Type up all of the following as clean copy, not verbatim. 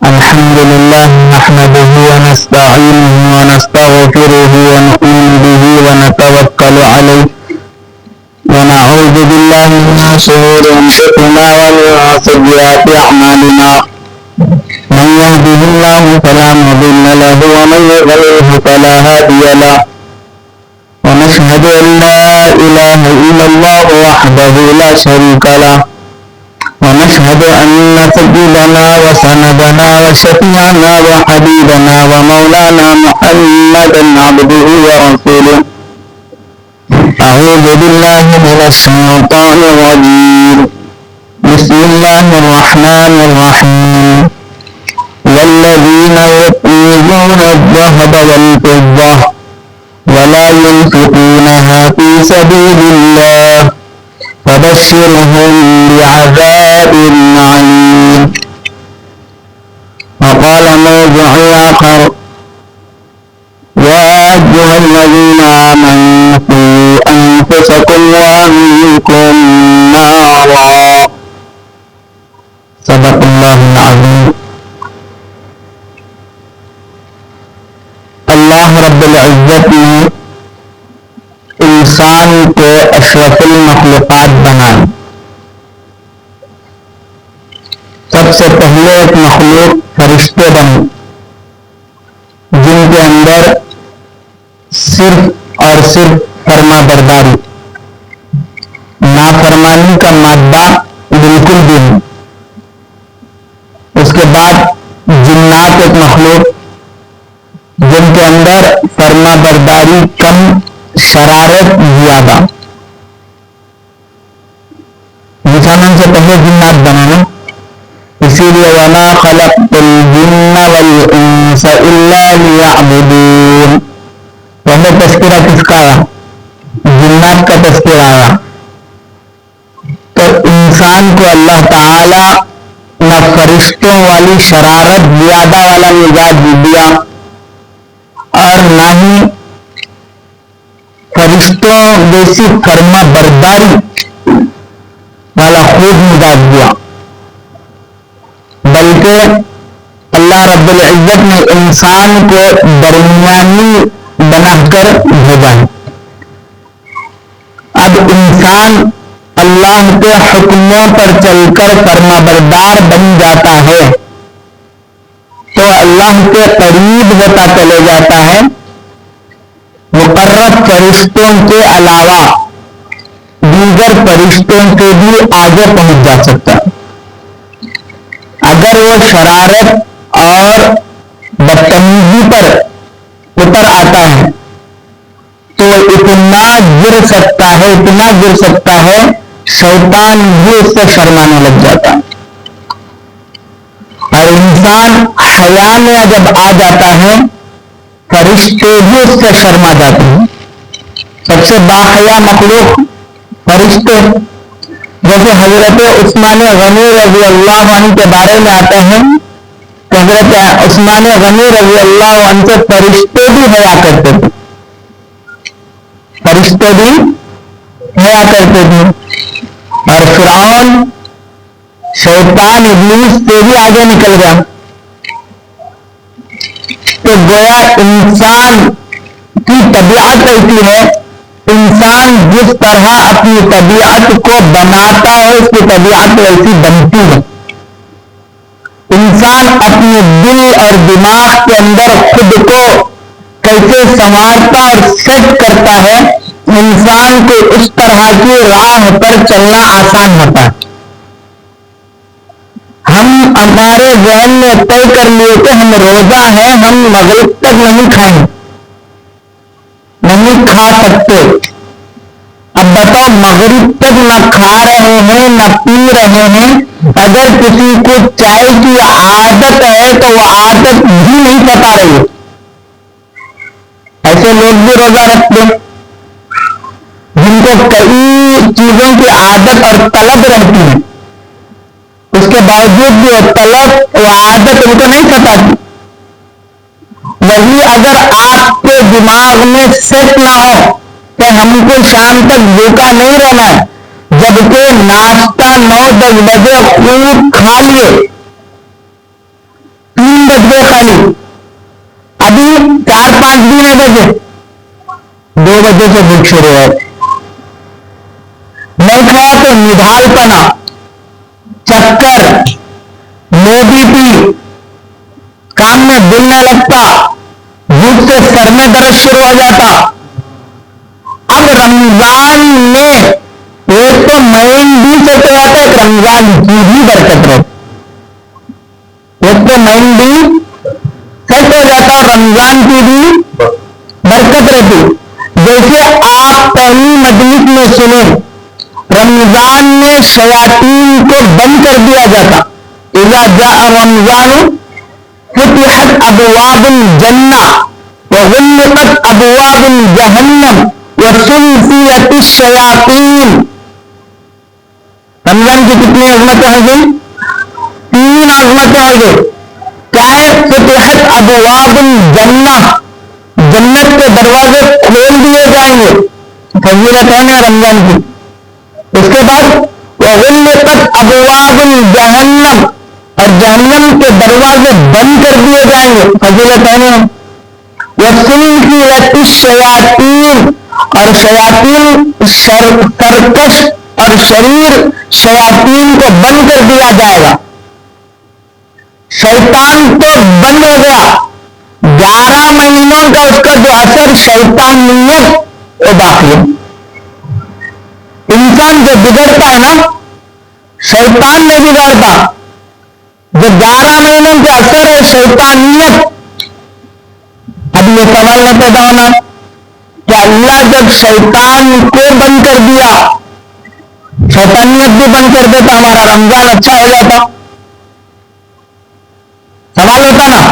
الحمد لله نحمده ونستعينه ونستغفره ونؤمن به ونتوكل عليه ونعوذ بالله من شرور أنفسنا ومن سيئات أعمالنا من يهده الله فلا مضل له ومن يضلله فلا هادي له ونشهد أن لا إله إلا الله وحده لا شريك له ونشهد أن سيدنا وسندنا وشفيعنا وحبيبنا ومولانا محمدا عبده ورسوله. أعوذ بالله من الشيطان الرجيم. بسم الله الرحمن الرحيم. والذين يكنزون الذهب والفضة ولا ينفقونها في سبيل الله فبشرهم بعذاب عليم. وقال موضع آخر: يا أيها الذين آمنوا قوا أنفسكم وأهليكم نارا. صدق الله العظيم. اللہ رب العزت نے انسان کو اشرف المخلوقات بنائے. سب سے پہلے ایک مخلوق فرشتے بنے جن کے اندر صرف اور صرف فرما برداری، نافرمانی کا مادہ بالکل بھی نہیں. اس کے بعد جنات ایک مخلوق جن کے اندر فرما برداری کم، شرارت زیادہ. انسانوں سے پہلے جنات بنانا، اسی لیے وما خلقت الجن والانس الا ليعبدون. پہلے تذکرہ کس کا آیا؟ جنات کا تذکرہ آیا. تو انسان کو اللہ تعالی نہ فرشتوں والی شرارت زیادہ والا مزاج دیا اور نہ ہی فرشتوں جیسی فرما برداری والا خوب مزاج دیا، بلکہ اللہ رب العزت نے انسان کو درمیانی بنا کر بھیجا ہے. اب انسان اللہ کے حکموں پر چل کر فرما بردار بن جاتا ہے تو اللہ کے قریب ہوتا چلے جاتا ہے. مقرب فرشتوں کے علاوہ دیگر فرشتوں کے بھی آگے پہنچ جا سکتا ہے. اگر وہ شرارت اور بدتمیزی پر اتر آتا ہے تو اتنا گر سکتا ہے شیطان بھی اس سے شرمانے لگ جاتا ہے. اور انسان حیا میں جب آ جاتا ہے فرشتے بھی اس سے شرما جاتے ہیں. سب سے باحیا مخلوق فرشتے، جیسے حضرت عثمان غنی رضی اللہ عنہ کے بارے میں آتا ہے کہ حضرت عثمان غنی رضی اللہ عنہ سے فرشتے بھی حیا کرتے تھے. اور فرعون شیطان ابلیس سے بھی آگے نکل گیا. تو گویا انسان کی طبیعت ایسی ہے، انسان جس طرح اپنی طبیعت کو بناتا ہے اس کی طبیعت ایسی بنتی ہے. انسان اپنے دل اور دماغ کے اندر خود کو کیسے سنوارتا اور سیٹ کرتا ہے، انسان کو اس طرح کی راہ پر چلنا آسان ہوتا ہے. ہم ہمارے ذہن میں طے کر لیے کہ ہم روزہ ہیں، ہم مغرب تک نہیں کھا سکتے. اب بتاؤ، مغرب تک نہ کھا رہے ہیں نہ پی رہے ہیں، اگر کسی کو چائے کی عادت ہے تو وہ عادت بھی نہیں پتا رہی. ایسے لوگ بھی روزہ رکھتے ہیں جن کو کئی چیزوں کی عادت اور طلب رہتی ہے، اس کے باوجود بھی وہ طلب وہ عادت ان کو نہیں ستاتی. وہی اگر آپ کے دماغ میں سیٹ نہ ہو کہ ہم کو شام تک بھوکا نہیں رہنا ہے، جبکہ ناشتہ 9-10 بجے خوب کھا لیے, 3 بج گئے خالی, ابھی 4-5 بھی نہیں بجے, 2 بجے سے بھوک شروع ہے, نہیں کھایا تو نڈھال پنا, چکر, لو بی پی, کام میں دل نہ لگتا, بھوک سے سر میں درد شروع ہو جاتا. اب رمضان میں ایک تو مائنڈ بھی سیٹ ہو جاتا ہے, رمضان کی بھی برکت رہتی, ایک تو مائنڈ بھی سیٹ ہو جاتا اور رمضان کی بھی برکت رہتی. جیسے آپ پہلی مجلس میں سنیں, رمضان میں شیاطین کو بند کر دیا جاتا. اذا جاء رمضان فتحت ابواب الجنہ وغلقت ابواب جہنم وسلسلت الشیاطین. رمضان کی کتنی عظمتیں ہو گئی؟ 3 عظمتیں ہو گئی. کیا ہے؟ فتحت ابواب الجنہ, جنت کے دروازے کھول دیے جائیں گے, فضیلتیں ہیں رمضان کی. اس کے بعد وغلقت ابواب الجہنم, اور جہنم کے دروازے بند کر دیے جائیں گے, فضیلتیں ہیں. وسلسلت الشیاطین, اور شیاطین سرکش اور شریر شیاطین کو بند کر دیا جائے گا. شیطان تو بند ہو گیا, 11 مہینوں کا اس کا جو اثر شیطانیت وہ باقی ہے. انسان جو بگڑتا ہے نا, شیطان نہیں بگڑتا, جو 11 مہینوں کا اثر ہے شیطانیت. اب یہ سوال نہ پیدا ہونا کہ اللہ جب شیطان کو بند کر دیا, شیطانیت بھی بند کر دیتا, ہمارا رمضان اچھا ہو جاتا. سوال ہوتا نا,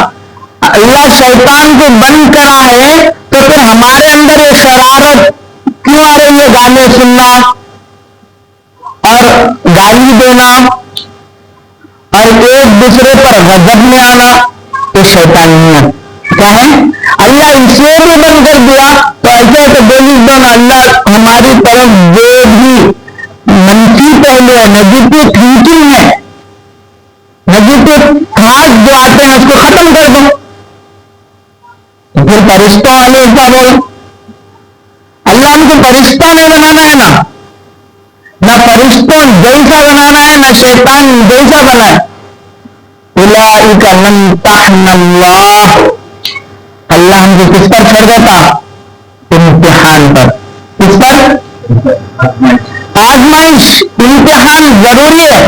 اللہ شیطان کو بند کرا ہے تو پھر ہمارے اندر یہ شرارت کیوں آ رہی ہے, گانے سننا اور گالی دینا اور ایک دوسرے پر غضب میں آنا, یہ شیطانیت کیا ہے. اللہ اسے بھی بند کر دیا تو ایسا تو بولی دو نا, اللہ ہماری طرف جو بھی منفی پہلو ہے, نیگیٹو تھنکنگ ہے, نیگیٹو تھاٹ جو آتے ہیں اس کو ختم کر دو. پھر فرشتوں والے کیا بولو, اللہ ہم کو فرشتہ نہیں بنانا ہے نا, نہ فرشتوں جیسا بنانا ہے, نہ شیطان جیسا بنا ہے. اولئک نمتحن اللہ, اللہ ہم کو کس پر چھوڑ دیتا, امتحان پر. کس پر؟ آزمائش, امتحان ضروری ہے.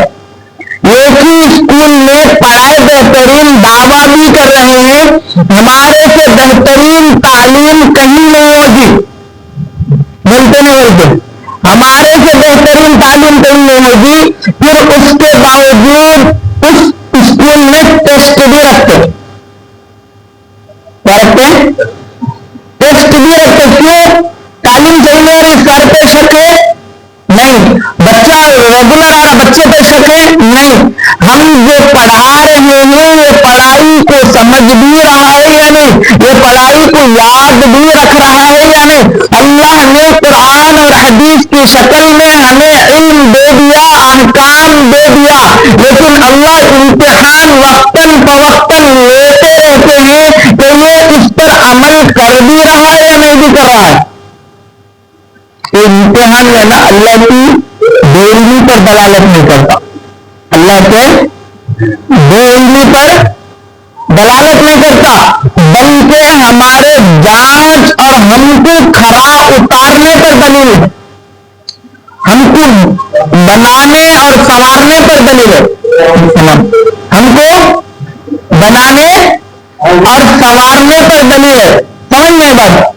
ایک ہی اسکول میں پڑھائی بہترین دعویٰ بھی کر رہے ہیں, ہمارے سے بہترین تعلیم کہیں نہیں ہوگی, بولتے نہیں بولتے, ہمارے سے بہترین تعلیم کہیں نہیں ہوگی. پھر اس کے باوجود اس اسکول میں ٹیسٹ بھی رکھتے, کیا رکھتے؟ ٹیسٹ بھی رکھتے. کیوں؟ تعلیم صحیح نہیں آ رہی, سر پہ شک ہے نہیں, بچہ ریگولر آ رہا بچے پہ شک ہے نہیں, ہم جو پڑھا رہے ہیں یہ پڑھائی کو سمجھ بھی رہا ہے یا نہیں, یہ پڑھائی کو یاد بھی رکھ رہا ہے یا نہیں. اللہ نے قرآن اور حدیث کی شکل میں ہمیں علم دے دیا, احکام دے دیا, لیکن اللہ امتحان وقتاً فوقتاً لیتے رہتے ہیں کہ یہ اس پر عمل کر بھی رہا ہے یا نہیں بھی کر رہا ہے. یہ امتحان ہے نا, اللہ کی بے علمی پر دلالت نہیں کرتا, اللہ کے بے علمی پر دلالت نہیں کرتا, بلکہ ہمارے جانچ اور ہم کو کھرا اتارنے پر دلیل ہے, ہم کو بنانے اور سنوارنے پر دلیل ہے, ہم کو بنانے اور سنوارنے پر دلیل ہے. سمجھ میں بات؟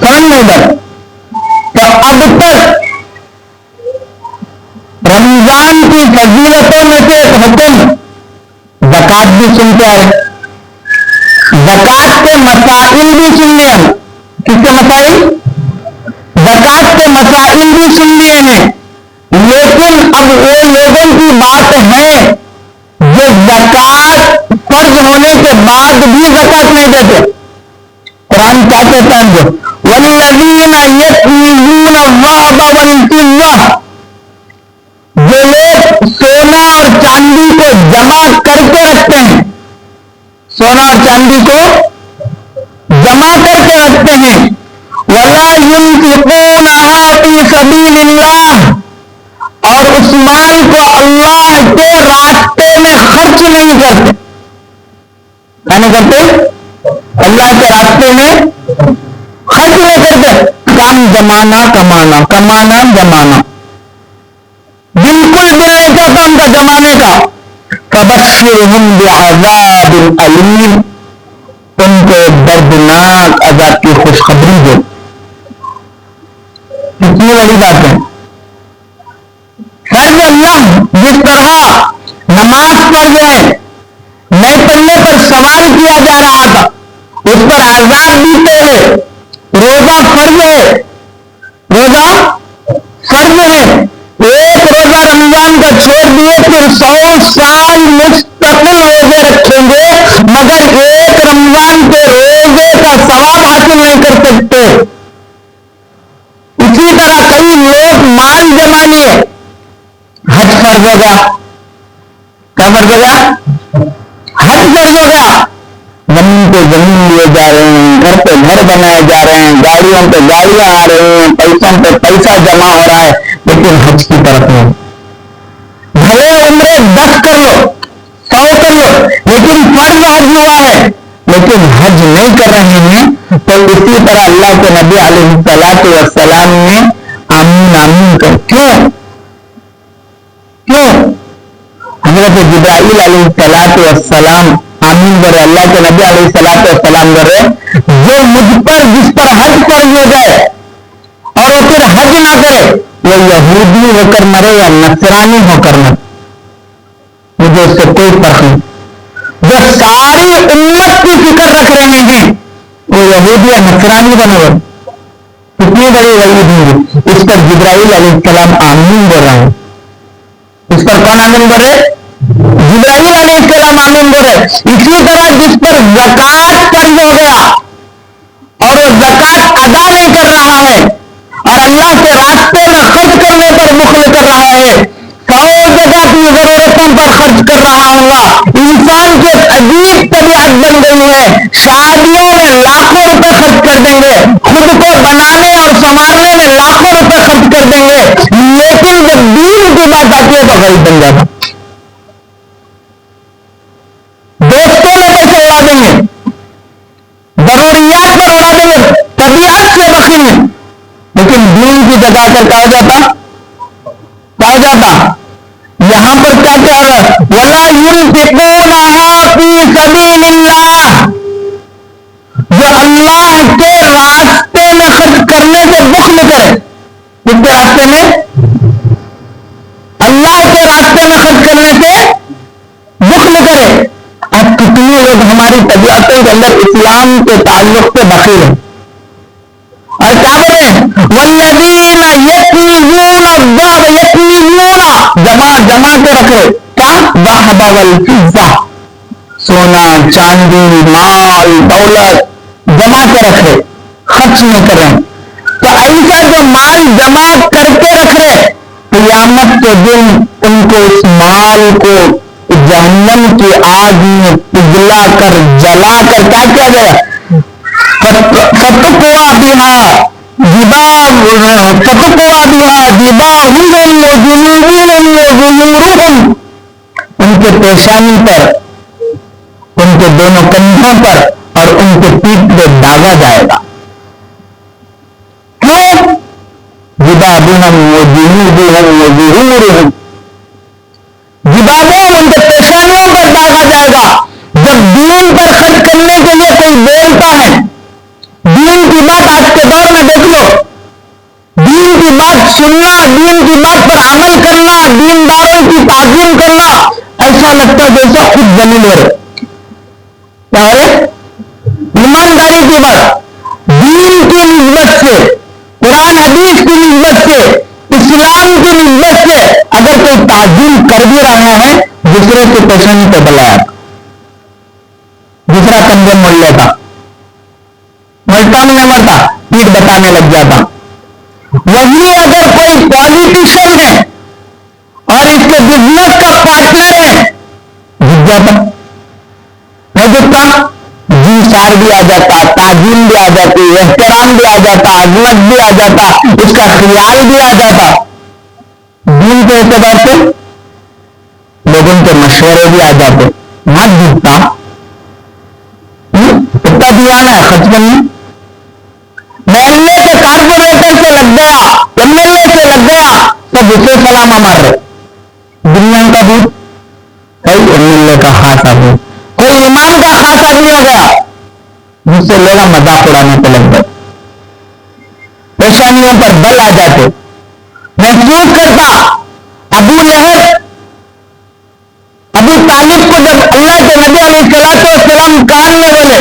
سمجھ میں بات؟ تو اب تک رمضان کی فضیلتوں میں سے ایک حکم زکات بھی سنتے آئے, زکات کے مسائل بھی سن لیے ہم. کس کے مسائل؟ زکات کے مسائل بھی سن لیے ہیں, لیکن اب وہ لوگوں کی بات ہے جو زکات فرض مرد بھی زکات نہیں دیتے. قرآن کیا کہتا ہے جو والذین یکنزون الذھب والفضہ، جو لوگ سونا اور چاندی کو جمع کر کے رکھتے ہیں، سونا اور چاندی کو جمع کر کے رکھتے ہیں، ولا ينفقونها فی سبیل اللہ، اور اس مال کو اللہ کے راستے میں خرچ نہیں کرتے. کیا نہیں کرتے؟ اللہ کے راستے میں خرچ نہیں کرتے. کام جمانا کمانا، کمانا جمانا، بالکل دل نہیں چاہتا ان کا جمانے کا. فبشرہم بعذاب علیم، ان کو دردناک عذاب کی خوشخبری دو. کتنی بڑی بات ہے. فرض اللہ جس طرح نماز فرض ہے، نہیں پڑھنے پر سوال کیا جا رہا تھا، اس پر عذاب بھی تو ہے. روزہ فرض ہے، روزہ فرض ہے. ایک روزہ رمضان کا چھوڑ دیے پھر 100 سال مستقل روزے رکھیں گے مگر ایک رمضان کے روزے کا ثواب حاصل نہیں کر سکتے. اسی طرح کئی لوگ مال جمع لیے، حج فرض ہوگا. کیا فرض ہوگا؟ حج فرض ہوگا. زمین پہ زمین لیے جا رہے ہیں، گھر پہ گھر بنائے جا رہے ہیں، گاڑیوں پہ گاڑیاں آ رہی ہیں، پیسوں پہ پیسہ جمع ہو رہا ہے، لیکن حج کی طرف نہیں. بھلے عمرے 10 کر لو، 100 کر لو، لیکن فرض حج ہوا ہے لیکن حج نہیں کر رہے ہیں. تو اسی طرح اللہ کے نبی علیہ السلام نے آمین آمین کر. کیوں؟ حضرت جبرائیل علیہ السلام آمین کرے، اللہ کے نبی علیہ السلام کرے. جو مجھ پر جس پر حج فرض ہو جائے اور وہ پھر حج نہ کرے، وہ یہودی ہو کر مرے یا نصرانی ہو کر مرے، مجھے اس سے کوئی فرق نہیں. جو ساری امت کی فکر رکھ رہے ہیں وہ یہودی یا نصرانی بنے ہوئے. کتنی بڑی وعید ہوگی. اس پر جبرائیل علیہ السلام آمین بول رہے ہیں. اس پر کون آمین بول رہے؟ جبرائیل علیہ السلام آمین بول رہے. اسی طرح جس پر زکات فرض ہو گیا اور وہ زکات ادا نہیں کر رہا ہے اور اللہ کے راستے میں خرچ کرنے پر بخل کر رہا ہے، 100 جگہ کی ضرورتوں پر خرچ کر رہا ہوگا. انسان کی عجیب طبیعت بن گئی ہے، شادیوں میں لاکھوں روپے خرچ کر دیں گے، خود کو بنانے اور سنوارنے میں لاکھوں روپے خرچ کر دیں گے، لیکن جب دین کی بات آتی ہے تو غریب بن جاتا. دوستوں میں پیسے اڑا دیں گے، ضروریات پر اڑا دیں گے، طبیعت سے بخیل ہیں. لیکن دین کی جگہ پر کیا ہو جاتا؟ یہاں پر کیا کہہ رہا ہے؟ وَلَا يُنْفِقُونَهَا فِي سَبِيلِ اللَّهِ، جو اللہ کے راستے میں خرچ کرنے سے بخل کرے. کس کے راستے میں؟ اللہ کے راستے میں خرچ کرنے سے بخل کرے. اب کتنے لوگ ہماری طبیعتوں کے اندر اسلام کے تعلق سے بخیل ہیں اور کیا بولے والذین یکنزون الذھب، یکنزون جمع کے رکھے. کیا؟ الذھب والفضہ، سونا چاندی مال دولت جمع کے رکھے، خرچ نہیں کر رہے. تو ایسا جو مال جمع کر کے رکھ رہے، قیامت کے دن ان کو اس مال کو جہنم کی آگ میں پگھلا کر جلا کر کیا کیا جائے؟ فتقوا بها جباههم وجنوبهم وظهورهم، ان کے پیشانی پر، ان کے دونوں کندھوں پر اور ان کے پیٹھ پہ داغا جائے گا. کیوں؟ جباههم وجنوبهم وظهورهم، جباههم ان کے پیشانیوں پر داغا جائے گا. جب دین پر خرچ کرنے کے لیے کوئی بولتا ہے، دین کی بات آج کے دور میں دیکھ لو، دین کی بات سننا، دین کی بات پر عمل کرنا، دینداروں کی تعظیم کرنا، ایسا لگتا ہے جیسا خود ذلیل ہو رہے. کیا ہو رہے؟ ایمانداری کی بات، دین کی نسبت سے، قرآن حدیث کی نسبت سے، اسلام کی نسبت سے اگر کوئی تعظیم کر بھی رہا ہے، دوسرے کے پیشانی پہ بلایا، دوسرا کام نہ مرتا, پیٹ بتانے لگ جاتا. وہی اگر کوئی پالیٹیشین ہے اور اس کے بزنس کا پارٹنر ہے, جت جاتا. نہیں جتتا, جی سار بھی آ جاتا, تعظیم بھی آ جاتی, احترام بھی آ جاتا, عظمت بھی آ جاتا, اس کا خیال بھی آ جاتا. دین کے اعتبار سے لوگوں کے مشورے بھی آ جاتے. نہ جتتا, کتنا دیوانا ہے خرچ کرنے. محلے کے کارپوریٹر سے لگ گیا, ایم ایل اے سے لگ گیا, سب اسے سلامہ مار رہے. دنیا کا بھی کوئی ایم ایل اے کا خاص آدمی, کوئی ایمان کا خاص آدمی ہو گیا جس سے لوگ مذاق اڑانے پہ لگ گئے, پیشانیوں پر بل آ جاتے. محسوس کرتا ابو لہب ابو طالب کو جب اللہ کے نبی علیہ السلام کان میں بولے,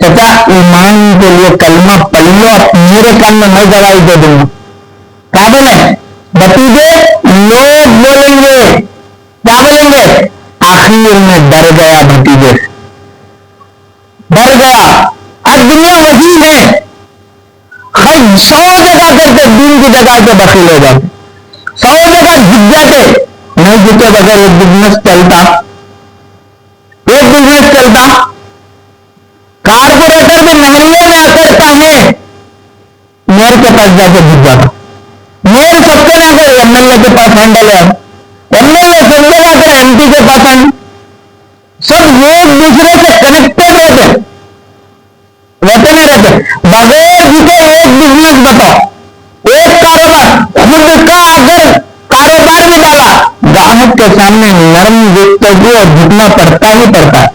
چچا ایمان کے لیے کلمہ پڑھ لو, میرے کان میں دوائی دے دوں گا. کیا بولے بتیجے, لوگ بولیں گے, کیا بولیں گے, آخر میں ڈر گیا بھتیجے, ڈر گیا. اب دنیا وسیع ہے, خرچ 100 جگہ کرتے, دین کی جگہ پہ دخیل ہو جاتے, 100 جگہ جت جاتے. نہیں جتے بغیر ایک بزنس چلتا, کارپوریٹر بھی محلے میں اکڑتا ہے, میئر کے پاس جا کے جت جاتا. میئر سب سے نہ کرے, ایم ایل اے کے پاس ہینڈل ہے, ایم ایل اے سب سے نہ کرے, ایم پی کے پاس ہینڈل. سب ایک دوسرے سے کنیکٹڈ رہتے نہیں رہتے. بغیر جسے ایک بزنس بتاؤ, ایک کاروبار, خود کا اگر کاروبار بھی ڈالا, گاہک کے سامنے نرم گفتگو اور جھکنا پڑتا ہی پڑتا ہے.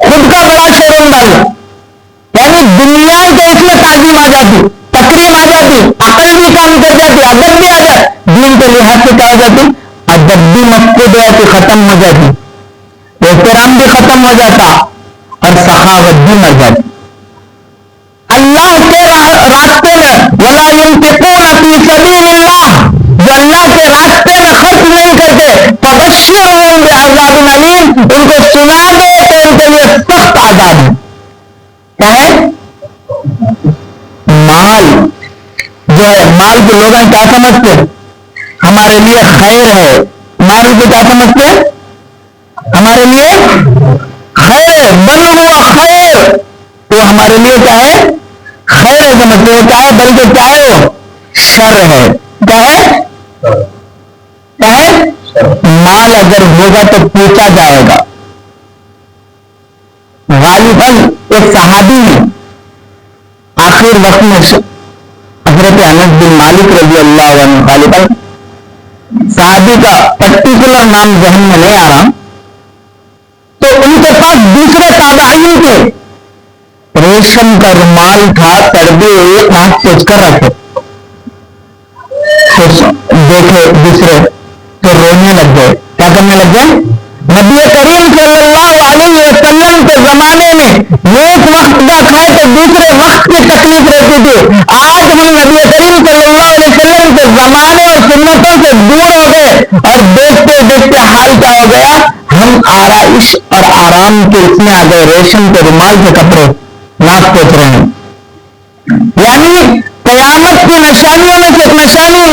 خود کا بڑا شو روم ڈالو, یعنی دنیا کے اس میں تعظیم آ جاتی, تقریم آ جاتی, عقل بھی کام کر جاتی, ادب بھی آ جاتی. دین کے لحاظ سے کیا ہو جاتی, ادب بھی مفقود ہوتی, ختم ہو جاتی, احترام بھی ختم ہو جاتا, اور سخاوت بھی مر جاتی. اللہ کے راستے میں وَلَا يُنْفِقُونَ فِي سَبِيلِ اللَّهِ, جو اللہ کے راستے میں خرچ نہیں کرتے, فَبَشِّرْهُم بِعَذَابٍ أَلِيمٍ, ان کو سنا دے کہ ان کے لیے سخت عذاب ہے. کیا ہے مال جو ہے, مال کو لوگ کیا سمجھتے, ہمارے لیے خیر ہے. مال کو کیا سمجھتے, ہمارے لیے خیر ہے, بل ہوا خیر, تو ہمارے لیے کیا ہے, خیر ہے سمجھتے ہیں. کیا ہے, بلکہ کیا ہے, وہ شر ہے. کیا ہے, کیا ہے, مال اگر ہوگا تو پوچھا جائے گا. غالباً ایک صحابی نے آخر وقت میں حضرت انس بن مالک رضی اللہ عنہ, غالباً صحابی کا پرٹیکولر نام ذہن میں نہیں آ رہا, تو ان کے پاس دوسرے تابعین کے ریشم کا رومال تھا, تڑبے ایک ہاتھ سوچ کر رکھے, دیکھے دوسرے تو رونے لگ گئے. کیا کرنے لگ گئے, نبی کریم صلی اللہ علیہ وسلم کے زمانے میں ایک وقت کا کھائے تو دوسرے وقت کی تکلیف رہتی تھی. آج ہم نبی کریم صلی اللہ علیہ وسلم کے زمانے اور سنتوں سے دور ہو گئے, اور دیکھتے دیکھتے حال کیا ہو گیا, ہم آرائش اور آرام کے اس میں آ گئے, ریشم کے رومال کے کپڑے ناک پوچھ رہے ہیں. یعنی قیامت کی نشانیوں میں سے ایک نشانی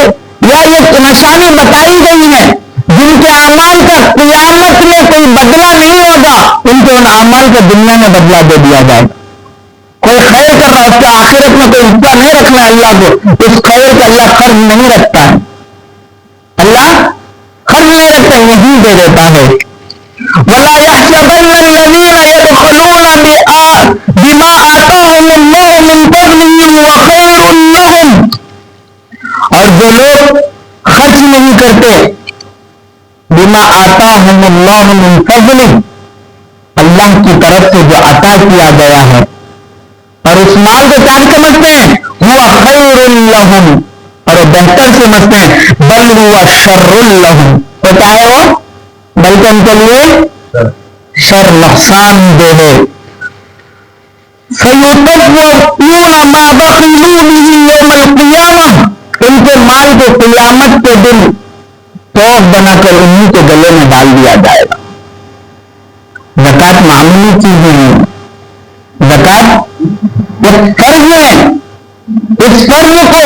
یا یہ نشانی بتائی گئی ہے, جن کے اعمال کا قیامت میں کوئی بدلہ نہیں ہوگا, ان کے ان اعمال کو دنیا میں بدلہ دے دیا جائے. کوئی خیر کر رہا, اس کا آخرت میں کوئی حصہ نہیں رکھنا ہے اللہ کو, اس خیر کا اللہ قرض نہیں رکھتا ہے, اللہ قرض نہیں رکھتا, یہی دے دیتا ہے. وَلَا يَحْسَبَنَّ الَّذِينَ يَبْخَلُونَ بِمَا آتَاهُمُ اللَّهُ مِنْ فَضْلِهِ هُوَ خَيْرٌ لَهُمْ, اور جو لوگ خرچ نہیں کرتے, بِمَا آتَاهُمُ اللَّهُ مِنْ فَضْلِهِ, اللہ کی طرف سے جو عطا کیا گیا ہے, اور اس مال کو کیا سمجھتے ہیں, هُوَ خَيْرٌ لَهُمْ, اور بہتر سمجھتے ہیں, بَلْ هُوَ شَرٌ لَهُمْ, تو کیا ہے وہ, بلکہ ان کے لیے شر نقصان دہ ہے. فَيُطَوَّقُونَ مَا بَخِلُوا بِهِ يَوْمَ الْقِيَامَةِ, ان کے مال کو قیامت کے دن توق بنا کر انہی کے گلے میں ڈال دیا جائے گا. زکات معمولی چیز نہیں ہے, زکات یہ فرض ہے، اس فرض کو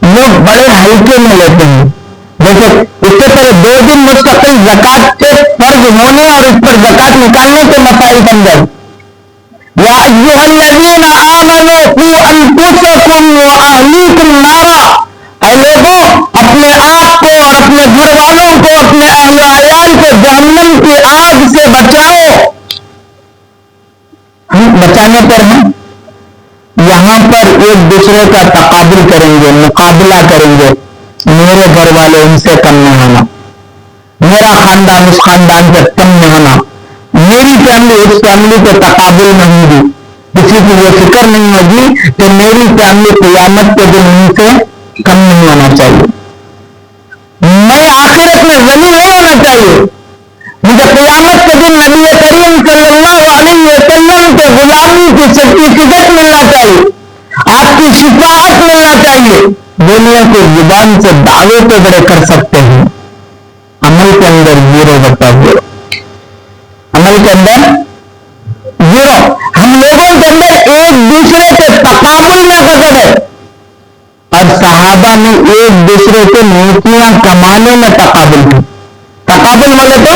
لوگ بڑے ہلکے میں لیتے ہیں. جیسے اس سے پہلے 2 دن مستقل زکات کے فرض ہونے اور اس پر زکات نکالنے کے مسائل سمجھا. یا ایھا الذین آمنوا قوا انفسکم واہلیکم نارا، اے لوگوں اپنے آپ کو اور اپنے گھر والوں کو، اپنے اہل و عیال کو جہنم کی آگ سے بچاؤ. ہم بچانے پر ہیں. یہاں پر ایک دوسرے کا تقابل کریں گے، مقابلہ کریں گے. میرے گھر والے ان سے کم نہیں ہونا، میرا خاندان اس خاندان سے کم نہیں ہونا، میری فیملی اس فیملی کے تقابل میں ہوگی. کسی کو یہ فکر نہیں ہوگی کہ میری فیملی قیامت کے دن ان سے کم نہیں ہونا چاہیے. میں آخرت میں غنی نہیں ہونا چاہیے. مجھے قیامت کے دن نبی کریم صلی اللہ علیہ وسلم کے غلامی کی سرٹیفکیٹ ملنا چاہیے، آپ کی شفاعت ملنا چاہیے. دنیا کی زبان سے دعوے تو بڑے کر سکتے ہیں، عمل کے اندر زیرو بتا زیرو، عمل کے اندر زیرو. ہم لوگوں کے اندر ایک دوسرے کے تقابل میں غضب ہے، اور صحابہ نے ایک دوسرے کے نیکیاں کمانے میں تقابل کی. تقابل بولے تو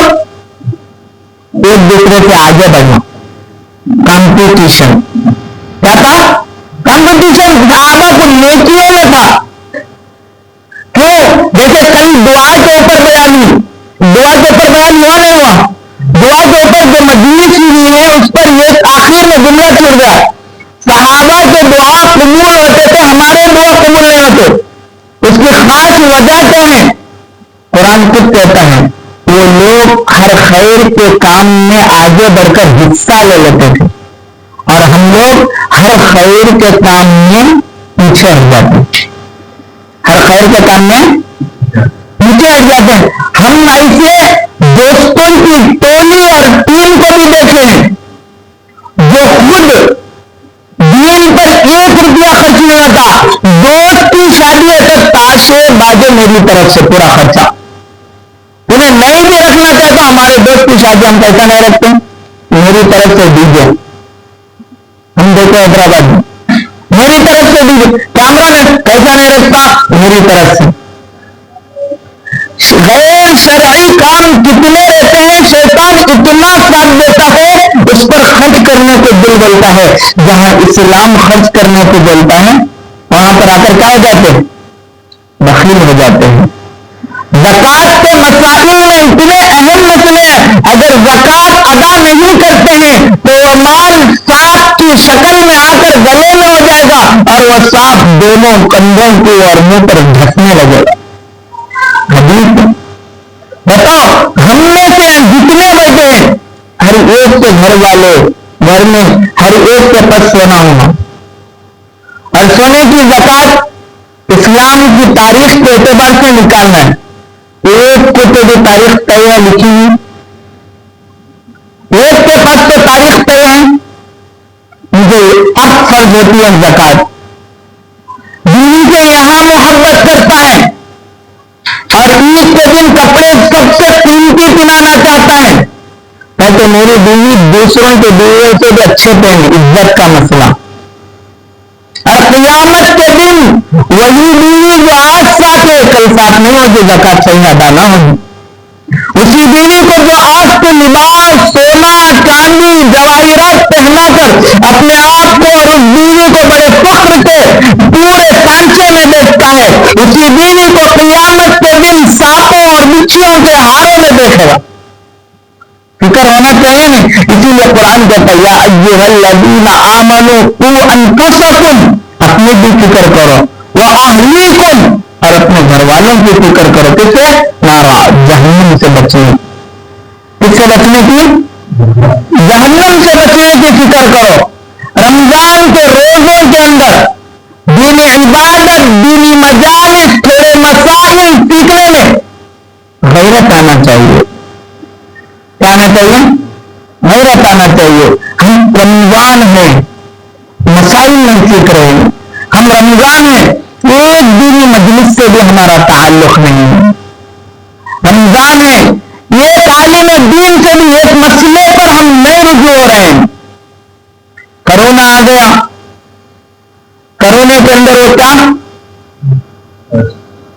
ایک دوسرے سے آگے بڑھنا، کمپٹیشن. کیا تھا؟ کمپٹیشن صحابہ کو نیکیوں میں تھا. کیوں؟ جیسے کل دعا کے اوپر بیان ہوئی، دعا کے اوپر بیان ہوا نہیں ہوا، دعا کے اوپر جو مجلس ہوئی ہے اس پر یہ آخر میں جملہ چھوڑ گیا. صحابہ کے دعا قبول ہوتے تھے، ہمارے دعا قبول نہیں ہوتے. اس کی خاص وجہ کیا ہے؟ قرآن خود کہتا ہے وہ لوگ ہر خیر کے کام میں آگے بڑھ کر حصہ لے لیتے تھے، اور ہم لوگ ہر خیر کے کام میں پیچھے ہٹ جاتے ہیں. ہر خیر کے کام میں پیچھے ہٹ جاتے ہیں. ہم ایسے دوستوں کی ٹولی اور ٹیم کو بھی دیکھے ہیں جو خود دین پر 1 روپیہ خرچ نہیں ہوتا. دوست کی شادی ہے تو تاشے باجے میری طرف سے پورا خرچہ. انہیں نہیں بھی رکھنا چاہتا، ہمارے دوست کی شادی ہم پیسہ نہیں رکھتے، میری طرف سے دیجیے. ہم دیکھو حیدرآباد میں میری طرف سے دیجیے. کیمرہ میں پیسہ نہیں رکھتا، میری طرف سے. غیر شرعی کام کتنے رہتے ہیں، شیطان اتنا ساتھ دیتا ہے، اس پر خرچ کرنے کو دل بولتا ہے. جہاں اسلام خرچ کرنے کو بولتا ہے وہاں پر آ کر کیا ہو جاتے ہیں؟ بخیل ہو جاتے ہیں. زکات کے مسائل میں اتنے اہم مسئلے ہیں، اگر زکات ادا نہیں کرتے ہیں تو وہ مال سانپ کی شکل میں آ کر گلے میں ہو جائے گا، اور وہ سانپ دونوں کندھوں کو اور منہ پر گھسنے لگے گا. حدیث بتاؤ، ہم میں سے جتنے بیٹھے ہیں ہر ایک کے گھر والے گھر میں ہر ایک کے پاس سونا ہونا، اور سونے کی زکات اسلام کی تاریخ کے اعتبار سے نکالنا ہے. ایک کو تو بھی تاریخ طے ہے لکھی ہوئی، ایک کے پاس تو تاریخ طے ہے. مجھے اب فرض ہوتی ہے زکات. بیوی سے یہاں محبت کرتا ہے اور عید کے دن کپڑے سب سے قیمتی پہنانا چاہتا ہے، تاکہ میری بیوی دوسروں کے بیویوں سے بھی اچھے پہنے. عزت کا مسئلہ. اور قیامت کے دن وہی بیوی جو آج ساتھ ہے کل ساتھ نہیں ہوگی، زکات صحیح ادا نہ ہوگی. اسی بیوی کو جو آج کے لباس سونا چاندی جواہرات پہنا کر اپنے آپ کو اور اس بیوی کو بڑے فخر سے پورے سانچے میں دیکھتا ہے، اسی بیوی کو قیامت کے دن سانپوں اور بچھیوں کے ہاروں میں دیکھے گا. فکر ہونا چاہیے نا. اسی لیے قرآن کہتا ہے یا ایھا الذین آمنوا قوا انفسکم، اپنی بھی فکر کرو، واہلیکم، اور اپنے گھر والوں کی فکر کرو. کس سے؟ نارا، جہنم سے بچنے. کس سے بچنے کی؟ جہنم سے بچنے کی فکر کرو. رمضان کے روزوں کے اندر دینی عبادت، دینی مجالس، تھوڑے مسائل سیکھنے میں غیرت آنا چاہیے. کیا آنا چاہیے؟ غیرت آنا چاہیے. ہم رمضان میں مسائل نہیں سیکھ رہے ہیں، ہم رمضان میں ایک دینی مجلس سے بھی ہمارا تعلق نہیں ہے. رمضان میں ایک عالم دین سے بھی ایک مسئلے پر ہم نہیں رجوع ہو رہے ہیں. کرونا آ گیا، کے اندر وہ کیا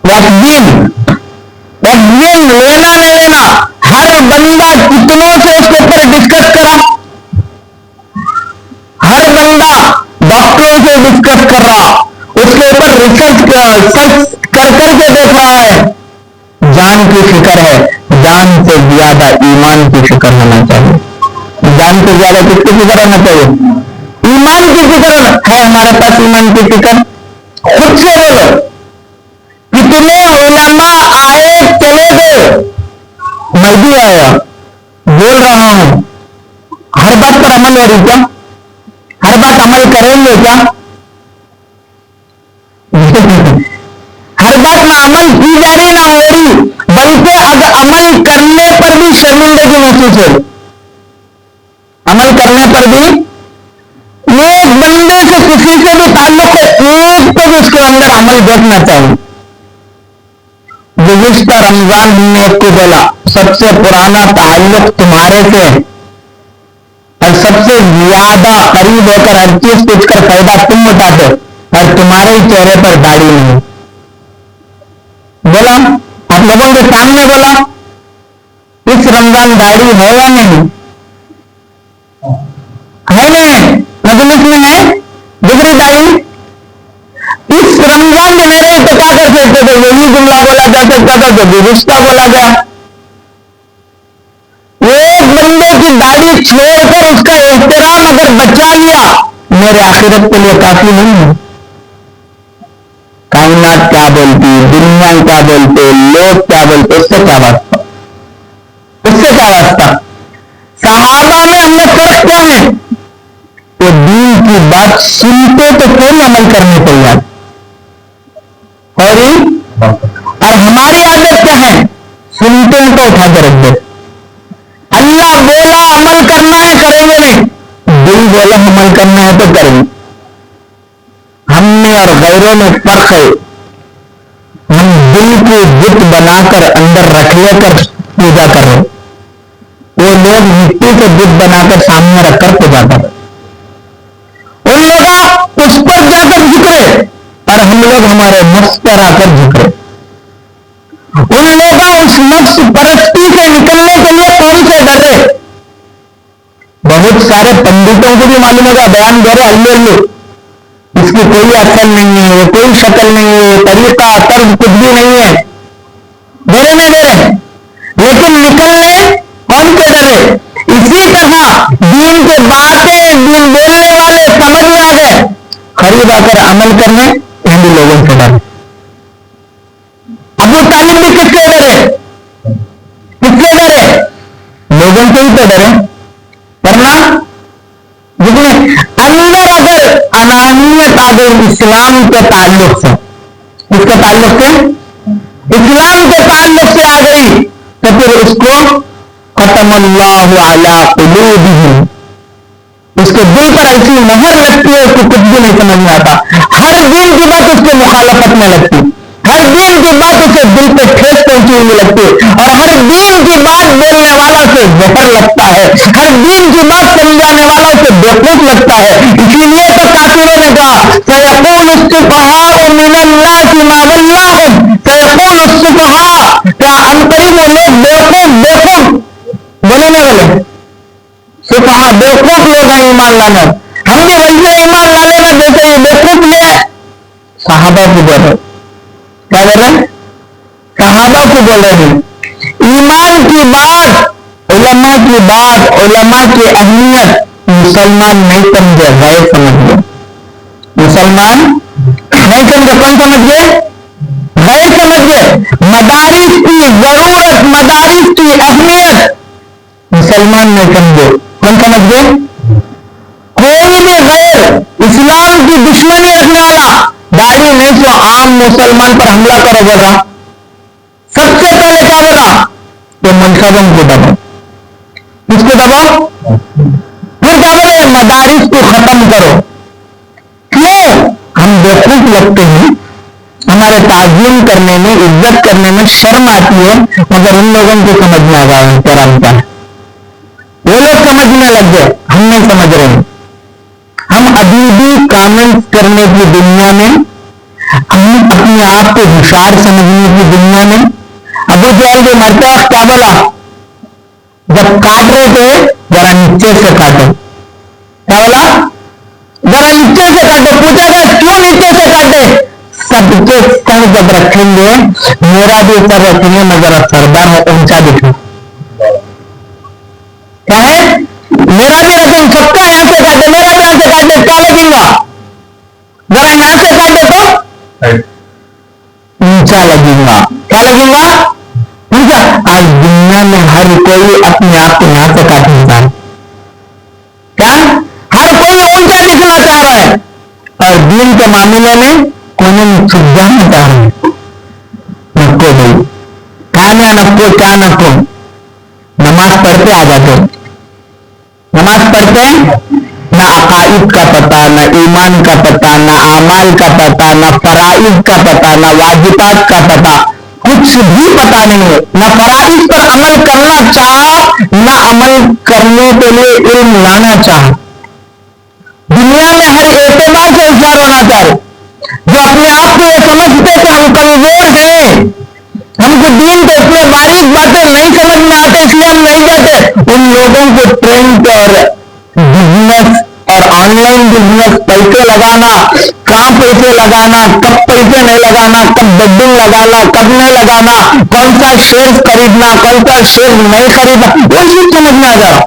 وقدین لینا نہیں لینا، ہر بندہ کتنوں سے اس کے اوپر ڈسکس کرا، ہر بندہ ڈاکٹروں سے ڈسکس کر رہا، اس کے اوپر ریسرچ کر کے دیکھ رہا ہے. جان کی فکر ہے، جان سے زیادہ ایمان کی فکر ہونا چاہیے. جان سے زیادہ کس کی فکر ہونا چاہیے؟ ایمان کی فکر ہے. ہمارے پاس ایمان کی فکر؟ خود سے بولو. کتنے علماء آئے چلے گئے، میں بھی آیا، بول رہا ہوں، ہر بات پر عمل ہو رہی کیا؟ ہر بات عمل کریں گے کیا؟ ہر بات میں عمل کی جا رہی نہ ہو رہی، بلکہ اگر عمل کرنے پر بھی شرمندگی محسوس ہو، عمل کرنے پر بھی ایک بندے سے کسی سے بھی تعلق ہے، ایک تو بھی اس کے اندر عمل دیکھنا چاہیے. گزشتہ رمضان ہم نے ایک کو بولا سب سے پرانا تعلق تمہارے سے اور سب سے زیادہ قریب ہو کر ہر چیز پوچھ کر فائدہ تم اٹھاتے اور تمہارے ہی چہرے پر داڑھی نہیں. بولا آپ لوگوں کے سامنے، بولا اس رمضان داڑھی ہے یا نہیں؟ ہے نہیں؟ مجلس میں ہے دوسری داڑھی؟ اس رمضان میں نہیں رہی تو کیا کر سکتے تھے؟ یہی جملہ بولا جا سکتا تھا تو گزشتہ بولا گیا. ایک بندے کی داڑھی چھوڑ کر اس کا احترام اگر بچا لیا، میرے آخرت کے لیے کافی نہیں ہے. کائنات کیا بولتی، دنیا کیا بولتے، لوگ کیا بولتے، اس سے کیا واسطہ؟ اس سے کیا واسطہ؟ صحابہ میں ہم نے فرق کیا ہے؟ وہ دین کی بات سنتے تو کوئی عمل کرنے تیار، اور ہماری عادت کیا ہے؟ سنتے ہیں تو اٹھا کے رکھ دے. اللہ بولا عمل کرنا ہے، کریں گے نہیں. دل بولا عمل کرنا ہے تو کریں گے. ہم میں اور غیروں میں فرق ہے. ہم دل کو بت بنا کر اندر رکھ لے کر پوجا کر رہے، وہ لوگ مٹی سے بت بنا کر سامنے رکھ کر پوجا کر رہے. ان لوگ اس پر جا کر جھکے اور ہم لوگ ہمارے نفس پر آ کر جھکے. ان لوگ اس نفس پرستی سے نکلنے کے لیے کون سے ڈرے؟ بہت سارے پنڈتوں کو بھی معلوم ہوگا، بیان دے رہے اللہ اللہ، اس کی کوئی اثر نہیں ہے، کوئی شکل نہیں ہے، طریقہ طرز کچھ بھی نہیں ہے، دے رہے نہیں دے رہے، لیکن نکلنے کون سے ڈرے؟ اسی طرح دین کے باتیں، دین بولنے والے سمجھ میں آ گئے، قریب آ کر عمل کرنے ہندو لوگوں سے ڈرے. ابو طالب بھی کس سے ڈرے؟ کس سے ڈرے؟ لوگوں سے ہی تو ڈرے. ورنہ جتنے اندر اگر انانیت آ گئی اسلام کے تعلق سے، اس کے تعلق سے، اسلام کے تعلق سے آ گئی تو پھر اس کو ختم اللہ علی قلوبہم، اس کے دل پر ایسی مہر لگتی ہے اس کو کچھ بھی نہیں سمجھ میں آتا. ہر دین کی بات اس کے مخالفت میں لگتی، ہر دین کی بات اسے دل پہ ٹھیس پہنچی ہوئی لگتی، اور ہر دین کی بات بولنے والا سے زہر لگتا ہے، ہر دین کی بات سمجھانے والا سے بیوقوف لگتا ہے. اسی لیے تو کافروں نے کہا سیقول السفہاء من الناس ما ولاھم، سیقول السفہاء، کیا عنقریب وہ لوگ بیوقوف بولے نہ بولے؟ سفہاء بیوقوف لوگ ہیں ایمان لانا. ہم بھی ویسے ایمان لا لینا جیسے یہ بیوقوف لے. صحابہ کو بول رہے، کیا بول رہے ہیں؟ صحابہ کو بول رہے ہیں. ایمان کی بات، علماء کی بات، علماء کی اہمیت مسلمان نہیں سمجھے، غیر سمجھ گئے. مسلمان نہیں سمجھے، کون سمجھ گئے؟ غیر سمجھ گئے. مدارس کی ضرورت، مدارس کی اہمیت مسلمان نہیں سمجھے، کون سمجھ گئے؟ کوئی بھی غیر اسلام کی دشمنی رکھنے والا داڑھی نہیں سو عام مسلمان پر حملہ کرو بول رہا. سب سے پہلے کیا بولا؟ کہ منصبوں کو دباؤ. کس کو دباؤ؟ پھر کیا بولے؟ مدارس کو ختم کرو. کیوں؟ ہم بیوقوف لگتے ہیں، ہمارے تعظیم کرنے میں، عزت کرنے میں شرم آتی ہے، مگر ان لوگوں کو سمجھ میں آ گیا احترام کیا ہے. وہ لوگ سمجھنے لگ گئے، ہم نہیں سمجھ رہے ہیں. ہم ابھی بھی کامنٹ کرنے کی دنیا میں اپنے آپ کو ہوشیار سمجھنے کی دنیا میں. ابو جہل کے مرتے وقت کیا بولا؟ جب کاٹ رہے تھے ذرا نیچے سے کاٹو. کیا بولا؟ ذرا نیچے سے کاٹو. پوچھا گیا کیوں نیچے سے کاٹے؟ سب کے سر جب رکھیں گے میرا بھی سر رکھیں گے, میں ذرا سردار ہے اونچا دکھوں. کیا ہے؟ میرا بھی رقم سب کا یہاں سے کاٹے, میرا بھی یہاں سے کاٹے, کیا لگیں گا؟ ذرا یہاں سے کاٹے تو اونچا لگیں گا. کیا لگیں گا؟ اونچا. آج دنیا میں ہر کوئی اپنے آپ کو یہاں سے کاٹنا چاہ رہا ہے. کیا؟ ہر کوئی اونچا دکھنا چاہ رہا ہے, اور دین کے معاملے میں کونے میں چھپ جانا چاہ رہے ہیں. نکو بھائی, کھانا نکو, کیا نکو, نماز پڑھتے آ جاتے, نماز پڑھتے نہ عقائد کا پتہ, نہ ایمان کا پتہ, نہ اعمال کا پتہ, نہ فرائض کا پتہ, نہ واجبات کا پتہ, کچھ بھی پتہ نہیں ہے. نہ فرائض پر عمل کرنا چاہا, نہ عمل کرنے کے لیے علم لانا چاہا. دنیا میں ہر اعتبار سے ہوشیار ہونا چاہے. جو اپنے آپ کو یہ سمجھتے کہ ہم کمزور ہیں, ہم کو دین کے اتنے باریک باتیں نہیں سمجھ میں آتے اس لیے ہم نہیں جاتے, ان لوگوں کو ٹرینڈ اور بزنس اور آن لائن بزنس, پیسے لگانا, کہاں پیسے لگانا, کب پیسے نہیں لگانا, کب بیڈنگ لگانا, کب نہیں لگانا, کون سا شیئر خریدنا, کون سا شیئر نہیں خریدنا, وہ چیز سمجھ میں آ جا رہا.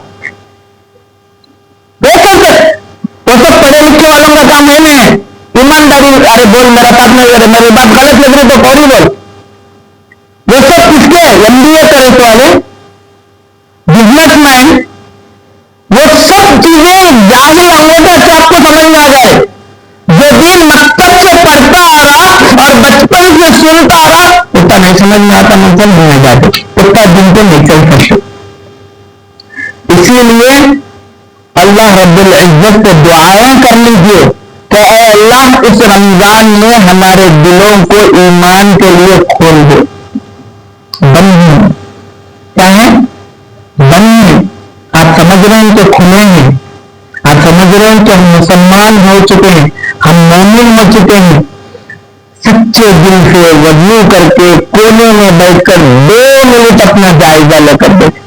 وہ سب پڑھے لکھے والوں کا کام ہے نہیں. ایمانداری, ارے بول میرا پاس نہیں کرے, میری بات غلط لگ رہی تو فوری بول. وہ سب کس کے MBA کرے والے, بزنس مین, وہ سب چیزیں جاہل انگوٹا چاپ کو سمجھ میں آ جائے. جو دین مکتب سے پڑھتا آ رہا اور بچپن سے سنتا آ رہا, اتنا نہیں سمجھ میں آتا, مطلب نہیں جاتے, اتنا دن کو نہیں چل سکتے. اسی لیے اللہ رب العزت سے دعائیں کر لیجیے کہ اے اللہ اس رمضان میں ہمارے دلوں کو ایمان کے لیے کھول دے. بند کیا ہے؟ بند. آپ سمجھ رہے ہیں کہ کھلے ہیں, آپ سمجھ رہے ہیں کہ ہم مسلمان ہو چکے ہیں, ہم مومن ہو چکے ہیں. سچے دل سے وضو کر کے کونے میں بیٹھ کر 2 منٹ اپنا جائزہ لے کر دیکھیں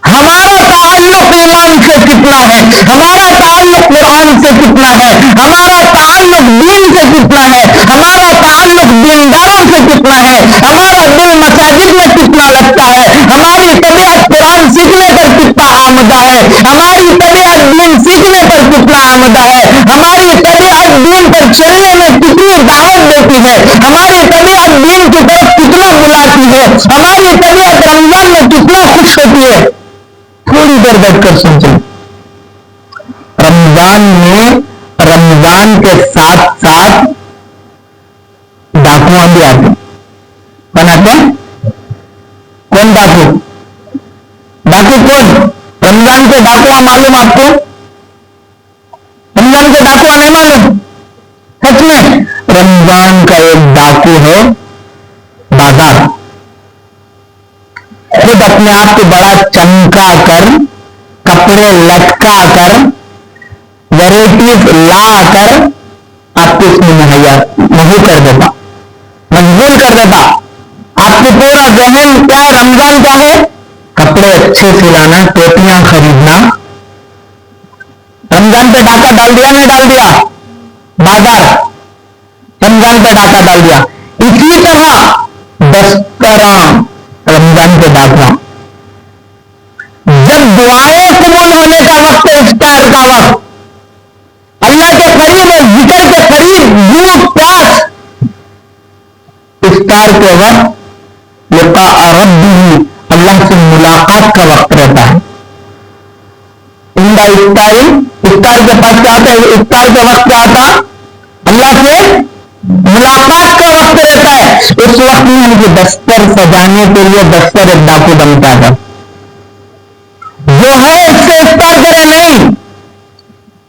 ہمارا تعلق ایمان سے کتنا ہے, ہمارا تعلق قرآن سے کتنا ہے, ہمارا تعلق دین سے کتنا ہے, ہمارا تعلق دینداروں سے کتنا ہے, ہمارا دل مساجد میں کتنا لگتا ہے, ہماری طبیعت قرآن سیکھنے پر کتنا آمدہ ہے, ہماری طبیعت دین سیکھنے پر کتنا آمدہ ہے, ہماری طبیعت دین پر چلنے میں کتنی دعوت دیتی ہے, ہماری طبیعت دین کی طرف کتنا بلاتی ہے, ہماری طبیعت رمضان میں کتنا خوش ہوتی ہے. تھوڑی دیر بیٹھ کر سوچیں. رمضان میں رمضان کے ساتھ ساتھ ڈاکو بھی آتے. کون آتے ہیں؟ کون ڈاکو؟ ڈاکو کون؟ رمضان کے ڈاکو معلوم آپ کو؟ رمضان کے ڈاکو نہیں معلوم؟ سچ میں رمضان کا ایک ڈاکو ہے بازار. خود اپنے آپ کو بڑا چمکا کر, کپڑے لٹکا کر, ویرائٹیز لا کر آپ کو اس میں مہیا کر دیتا, مشغول کر دیتا. آپ کو پورا ذہن کیا ہے, رمضان کیا ہے, کپڑے اچھے سلانا, ٹوپیاں خریدنا. رمضان پہ ڈاکہ ڈال دیا نہیں ڈال دیا؟ بازار رمضان پہ ڈاکہ ڈال دیا. اسی طرح دسترام رمضان کے ڈاکہ. جب دعائیں قبول ہونے کا وقت ہے, افطار کا وقت, اللہ کے قریب اور ذکر کے قریب, بھوک پیاس, افطار کے وقت لقاء ربہ, اللہ سے ملاقات کا وقت رہتا ہے. عند افطاری, افطار کے پاس کیا ہوتا ہے, افطار کے وقت کیا ہوتا, اللہ سے ملاقات کا وقت رہتا ہے. اس وقت میں مجھے دستر سجانے کے لیے دستر ایک ڈاکو بنتا ہے. جو ہے اس سے افطار کرے نہیں,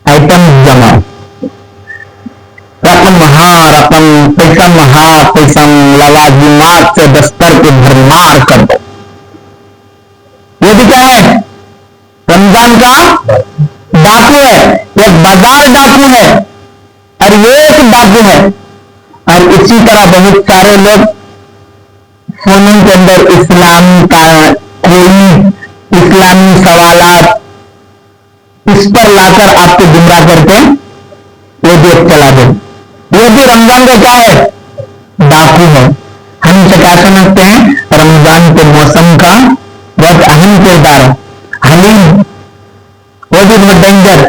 آئٹم جمع, رقم ہاں رقم, پیسم ہاں پیسم, لوازمات سے دستر کو بھرمار کر دو. یہ بھی کیا ہے, رمضان کا ڈاکو ہے. ایک بازار ڈاکو ہے اور یہ ایک ڈاکو ہے, اور اسی طرح بہت سارے لوگ فونوں کے اندر اسلام کا کوئی اسلامی سوالات اس پر لا کر آپ کو گمراہ کرتے وہ دیکھ چلا دیں. یہ بھی رمضان کا کیا ہے؟ ڈاکو ہے. ہم اسے کیا سمجھتے ہیں؟ رمضان کے موسم کا بہت اہم کردار ہے. حلیم وہ بھی بہت ڈینجر.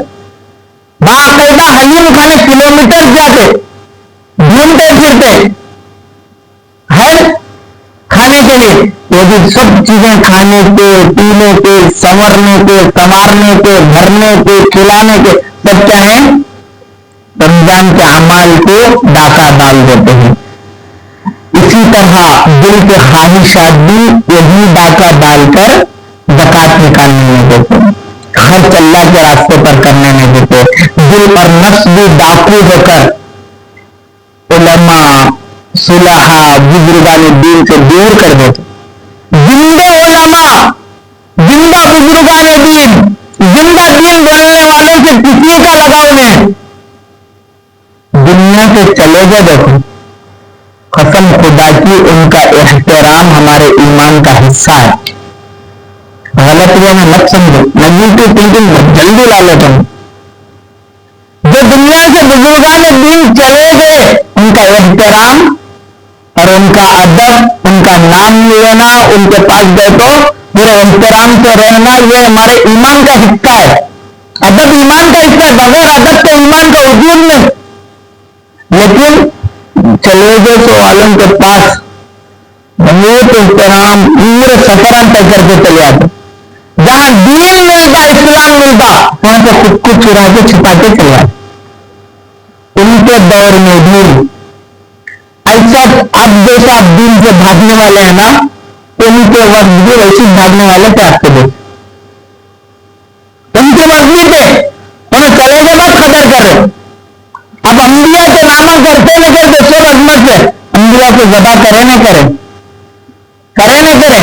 باقاعدہ حلیم کھانے کلو میٹر جاتے ڈھونڈتے پھرتے ہے کھانے کے لیے. وہ بھی سب چیزیں کھانے کے, پینے کے, سنورنے کے, سنوارنے کے, بھرنے کے, کھلانے کے, سب کیا ہے؟ رمضان کے اعمال کو ڈاکہ ڈال دیتے ہیں. اسی طرح دل کے خواہشات بھی یہی ڈاکہ ڈال کر زکات نکالنے نہیں دیتے, خرچ اللہ کے راستے پر کرنے نہیں دیتے. دل اور نفس بھی ڈاکو ہو کر علماء, صلحاء, بزرگان دین سے دور کر دیتے. زندہ علماء, زندہ بزرگان دین, زندہ دین بولنے والوں سے کسی کا لگاؤ نہیں. دنیا سے چلے گئے. دیکھو قسم خدا کی ان کا احترام ہمارے ایمان کا حصہ ہے. غلط وہ میں مت سمجھو, نیگیٹو تھنکنگ جلدی لا لو تم. جو دنیا سے بزرگان دین چلے گئے ان کا احترام اور ان کا ادب, ان کا نام لینا, ان کے پاس گئے تو پورے احترام سے رہنا, یہ ہمارے ایمان کا حصہ ہے. ادب ایمان کا حصہ ہے, بغیر ادب کے ایمان کا وجود نہیں. لیکن چلے گئے سو عالم کے پاس بہت احترام, پورے سفران طے کر کے چلے آتے. جہاں دین ملتا, اسلام ملتا, وہاں سے خود کو چرا کے چھپا کے چلے آتے. ان کے دور میں بھی ایسا اب جیسا آپ دین سے بھاگنے والے ہیں نا, ان کے وقت بھی ویسے بھاگنے والے تھے. آپ کے دیکھ ان کے وقت بھی تھے, انہیں چلے گئے بس قدر کر رہے. اب انبیاء کے نامہ کرتے نہ کرتے سب عظمت سے انبیاء کو ذبح کرے نہ کرے, کرے نہ کرے.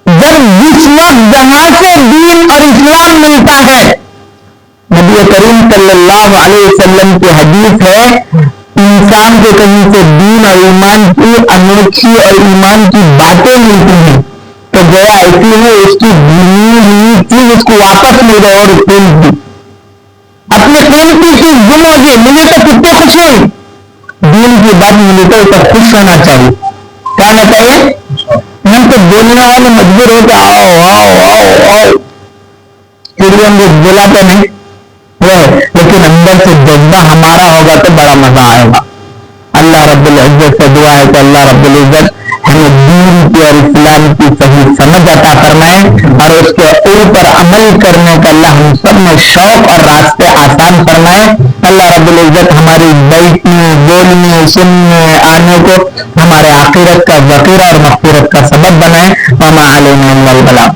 جب جس وقت جہاں سے دین اور اسلام ملتا ہے, نبی کریم صلی اللہ علیہ وسلم کی حدیث ہے, انسان کو کہیں سے دین اور ایمان کی انوکھی اور ایمان کی باتیں ملتی ہیں تو گویا ایسی ہے اس کی دینی ہوئی چیز اس کو واپس مل گئی. اور قیمتی اپنے قیمتی چیز گم ہوگی. مجھے تو کتنے خوش ہوئی, دین کی بات ملی تو اسے خوش ہونا چاہیے. کیا ہونا چاہیے؟ ہم تو بولنے والے مجبور ہو کے آؤ آؤ آؤ آؤ, پھر ہم بلاتے نہیں وہ, لیکن اندر سے جذبہ ہمارا ہوگا تو بڑا مزہ آئے گا. اللہ رب العزت سے دعا ہے کہ اللہ رب العزت ہمیں دین کی اور اسلام کی صحیح سمجھ عطا فرمائے اور اس کے اوپر عمل کرنے کا اللہ ہم سب میں شوق اور راستے آسان فرمائے. اللہ رب العزت ہماری بیٹھنے, بولنے, سننے, آنے کو ہمارے آخرت کا ذخیرہ اور مغفرت کا سبب بنائے. وما علینا الا البلاغ.